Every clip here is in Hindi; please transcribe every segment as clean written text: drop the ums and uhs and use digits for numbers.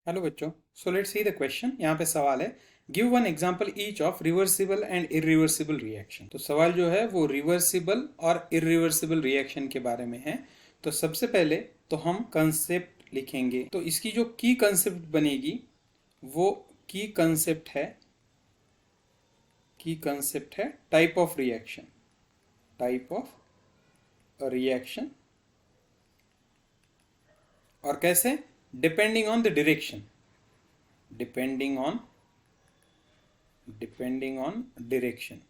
हेलो बच्चों, so let's see the question. यहाँ पे सवाल है, give one example each of reversible and irreversible reaction. तो सवाल जो है वो रिवर्सिबल और इरिवर्सिबल रिएक्शन के बारे में है। तो सबसे पहले तो हम कंसेप्ट लिखेंगे। तो इसकी जो की कंसेप्ट बनेगी वो की कंसेप्ट है टाइप ऑफ रिएक्शन। और कैसे? Depending on the direction, depending on direction.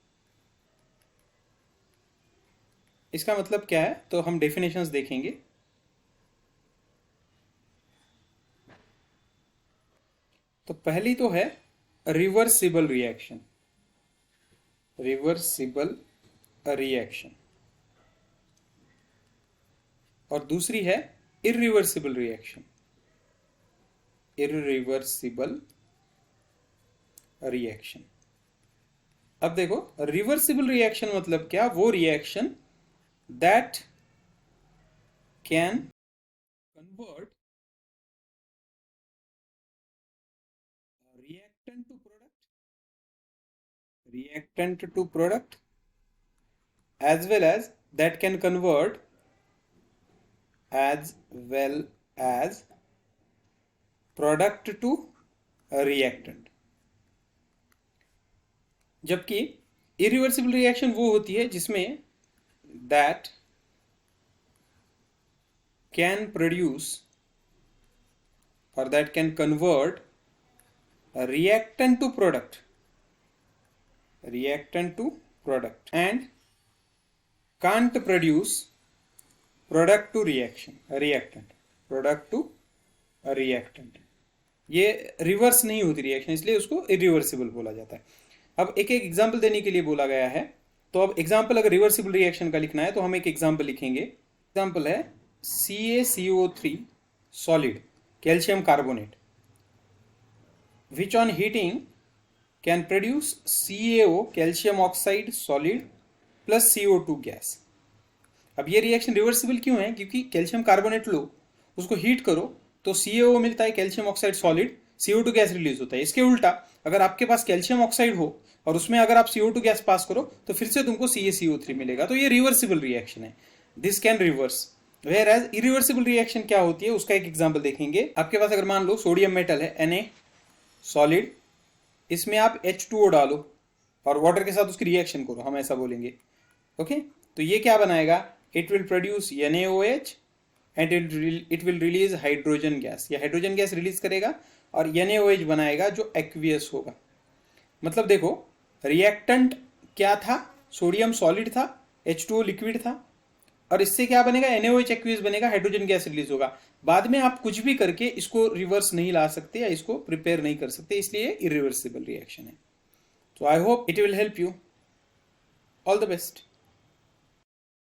इसका मतलब क्या है? तो हम डेफिनेशंस देखेंगे। तो पहली तो है रिवर्सिबल रिएक्शन और दूसरी है इरिवर्सिबल रिएक्शन। अब देखो, रिवर्सिबल रिएक्शन मतलब क्या? वो reaction that can convert reactant to product as well as that can convert product to reactant। जबकि इरिवर्सिबल रिएक्शन वो होती है जिसमें दैट कैन प्रोड्यूस और that can convert reactant to product and can't produce product to reactant। ये रिवर्स नहीं होती रिएक्शन, इसलिए उसको इरिवर्सिबल बोला जाता है। अब एक एक एग्जाम्पल देने के लिए बोला गया है। तो अब एग्जाम्पल अगर रिवर्सिबल रिएक्शन का लिखना है तो हम एक एग्जाम्पल लिखेंगे। एग्जाम्पल है CaCO3 solid calcium carbonate which on heating can produce CaO calcium oxide solid plus CO2 gas. अब ये रिएक्शन रिवर्सिबल क्यों है? क्योंकि कैल्शियम कार्बोनेट लो, उसको हीट करो तो CaO मिलता है, calcium oxide solid, CO2 gas release होता है। इसके उल्टा अगर आपके पास कैल्शियम ऑक्साइड हो और उसमें अगर आप CO2 गैस पास करो तो फिर से तुमको CaCO3 मिलेगा। तो ये रिवर्सिबल रिएक्शन है, this can reverse. Whereas irreversible reaction क्या होती है उसका एक एग्जाम्पल देखेंगे। आपके पास अगर मान लो सोडियम मेटल है Na सॉलिड, इसमें आप H2O डालो और वाटर के साथ उसकी रिएक्शन करो, हम ऐसा बोलेंगे। ओके, तो ये क्या बनाएगा? It will produce NaOH and it will release hydrogen gas, या हाइड्रोजन गैस रिलीज करेगा और NaOH बनाएगा जो एक्वियस होगा। मतलब देखो, रिएक्टेंट क्या था? सोडियम सॉलिड था, H2O लिक्विड था, और इससे क्या बनेगा? NaOH एक्वियस बनेगा, हाइड्रोजन गैस रिलीज होगा। बाद में आप कुछ भी करके इसको रिवर्स नहीं ला सकते या इसको प्रिपेयर नहीं कर सकते, इसलिए इरिवर्सिबल रिएक्शन है। So I hope it will help you. All the best.